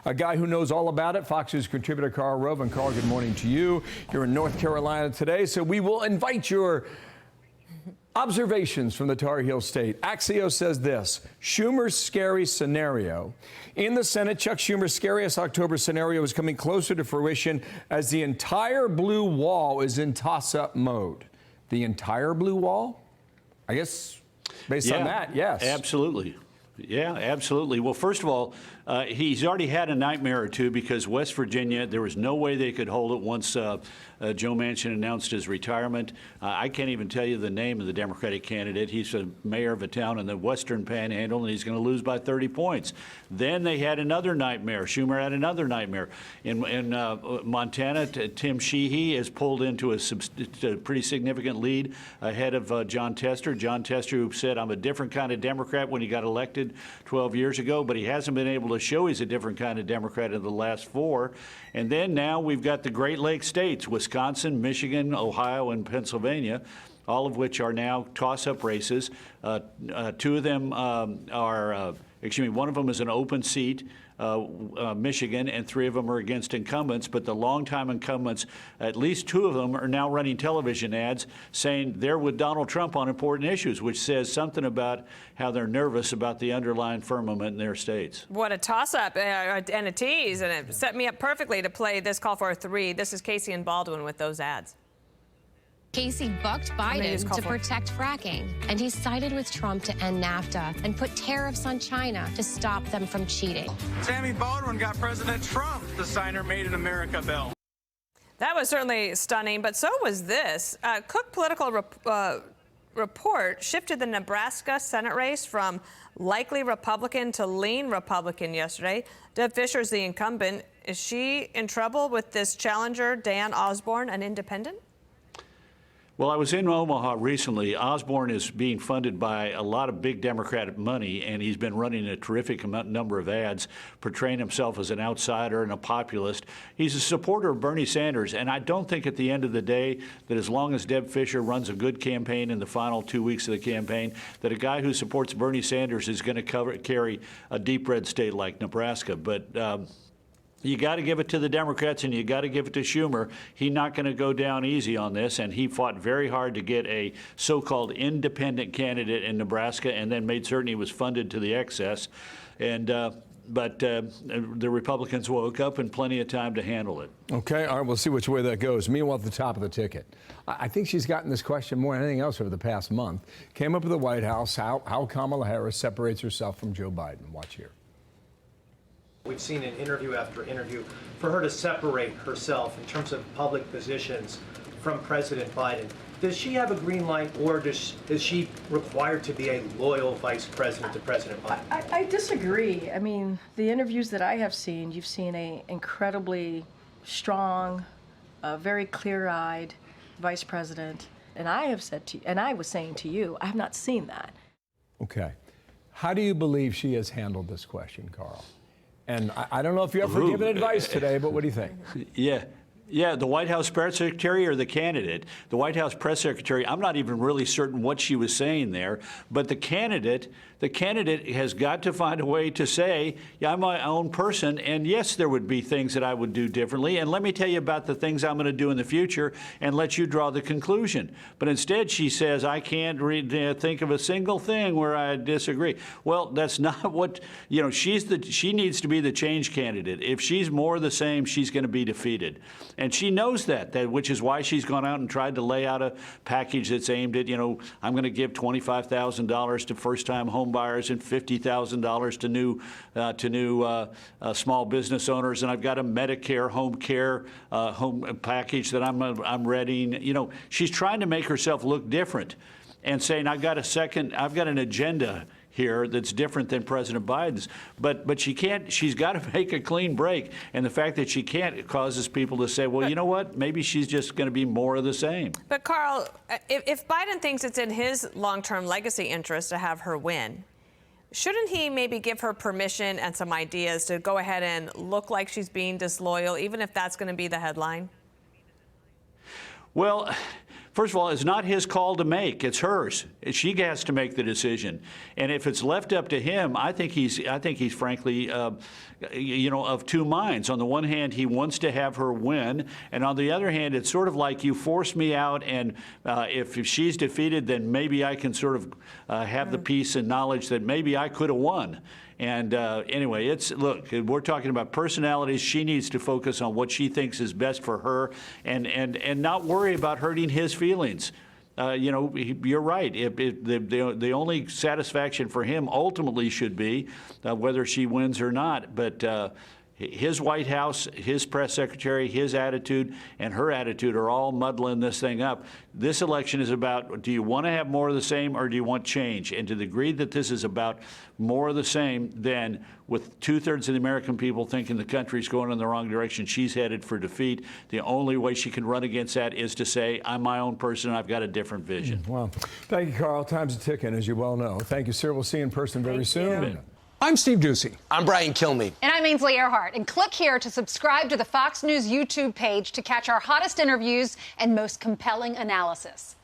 a guy who knows all about it, Fox News contributor Karl Rove. And Karl, good morning to you. You're in North Carolina today, so we will invite your observations from the Tar Heel State. Axios says this: Schumer's scary scenario. In the Senate, Chuck Schumer's scariest October scenario is coming closer to fruition as the entire blue wall is in toss-up mode. The entire blue wall? I guess based on that, yes. Absolutely. Yeah, absolutely. Well, first of all, he's already had a nightmare or two because West Virginia, there was no way they could hold it once Joe Manchin announced his retirement. I can't even tell you the name of the Democratic candidate. He's a mayor of a town in the Western Panhandle, and he's going to lose by 30 points. Then they had another nightmare. Schumer had another nightmare. In Montana, Tim Sheehy is pulled into a pretty significant lead ahead of John Tester. John Tester, who said, I'm a different kind of Democrat when he got elected 12 years ago, but he hasn't been able to show he's a different kind of Democrat in the last 4. And then now we've got the Great Lakes states, Wisconsin, Michigan, Ohio, and Pennsylvania, all of which are now toss-up races. 2 of them one of them is an open seat, Michigan, and 3 of them are against incumbents. But the longtime incumbents, at least 2 of them, are now running television ads saying they're with Donald Trump on important issues, which says something about how they're nervous about the underlying firmament in their states. What a toss-up and a tease, and it set me up perfectly to play this call for a 3. This is Casey and Baldwin with those ads. Casey bucked Biden to protect fracking, and he sided with Trump to end NAFTA and put tariffs on China to stop them from cheating. Tammy Baldwin got President Trump to sign her Made in America bill. That was certainly stunning, but so was this. Cook Political Report shifted the Nebraska Senate race from likely Republican to lean Republican yesterday. Deb Fischer's the incumbent. Is she in trouble with this challenger, Dan Osborne, an independent? Well, I was in Omaha recently. Osborne is being funded by a lot of big Democratic money, and he's been running a terrific number of ads, portraying himself as an outsider and a populist. He's a supporter of Bernie Sanders, and I don't think at the end of the day that as long as Deb Fischer runs a good campaign in the final 2 weeks of the campaign, that a guy who supports Bernie Sanders is going to carry a deep red state like Nebraska. But you got to give it to the Democrats, and you got to give it to Schumer. He's not going to go down easy on this, and he fought very hard to get a so-called independent candidate in Nebraska, and then made certain he was funded to the excess. But the Republicans woke up in plenty of time to handle it. Okay, all right, we'll see which way that goes. Meanwhile, at the top of the ticket, I think she's gotten this question more than anything else over the past month. Came up with the White House, how Kamala Harris separates herself from Joe Biden. Watch here. We've seen in interview after interview for her to separate herself in terms of public positions from President Biden. Does she have a green light, or is she required to be a loyal vice president to President Biden? I disagree. I mean, the interviews that I have seen, you've seen an incredibly strong, very clear-eyed vice president. And I have said to you, and I was saying to you, I have not seen that. Okay. How do you believe she has handled this question, Karl? And I don't know if you're ever given advice today, but what do you think? Yeah, the White House press secretary or the candidate? The White House press secretary, I'm not even really certain what she was saying there, but the candidate has got to find a way to say, yeah, I'm my own person, and yes, there would be things that I would do differently, and let me tell you about the things I'm going to do in the future and let you draw the conclusion. But instead she says, I can't think of a single thing where I disagree. Well, that's not what, she needs to be the change candidate. If she's more the same, she's going to be defeated. And she knows that, which is why she's gone out and tried to lay out a package that's aimed at, I'm going to give $25,000 to first-time home buyers and $50,000 to new small business owners, and I've got a Medicare home care home package that I'm readying. She's trying to make herself look different, and saying I've got an agenda here that's different than President Biden's, but she can't. She's got to make a clean break, and the fact that she can't causes people to say, well, you know what? Maybe she's just going to be more of the same. But Karl, if Biden thinks it's in his long-term legacy interest to have her win, shouldn't he maybe give her permission and some ideas to go ahead and look like she's being disloyal, even if that's going to be the headline? Well, first of all, it's not his call to make. It's hers. She has to make the decision. And if it's left up to him, I think he's frankly, of two minds. On the one hand, he wants to have her win, and on the other hand, it's sort of like you force me out, and if she's defeated, then maybe I can sort of have the peace and knowledge that maybe I could have won. And anyway, look, we're talking about personalities. She needs to focus on what she thinks is best for her, and not worry about hurting his feelings. You're right. The only satisfaction for him ultimately should be whether she wins or not. But his White House, his press secretary, his attitude, and her attitude are all muddling this thing up. This election is about, do you want to have more of the same or do you want change? And to the degree that this is about more of the same, then with 2/3 of the American people thinking the country's going in the wrong direction, she's headed for defeat. The only way she can run against that is to say, I'm my own person, I've got a different vision. Wow. Thank you, Karl. Time's a ticking, as you well know. Thank you, sir. We'll see you in person very soon. I'm Steve Ducey. I'm Brian Kilmeade. And I'm Ainsley Earhart. And click here to subscribe to the Fox News YouTube page to catch our hottest interviews and most compelling analysis.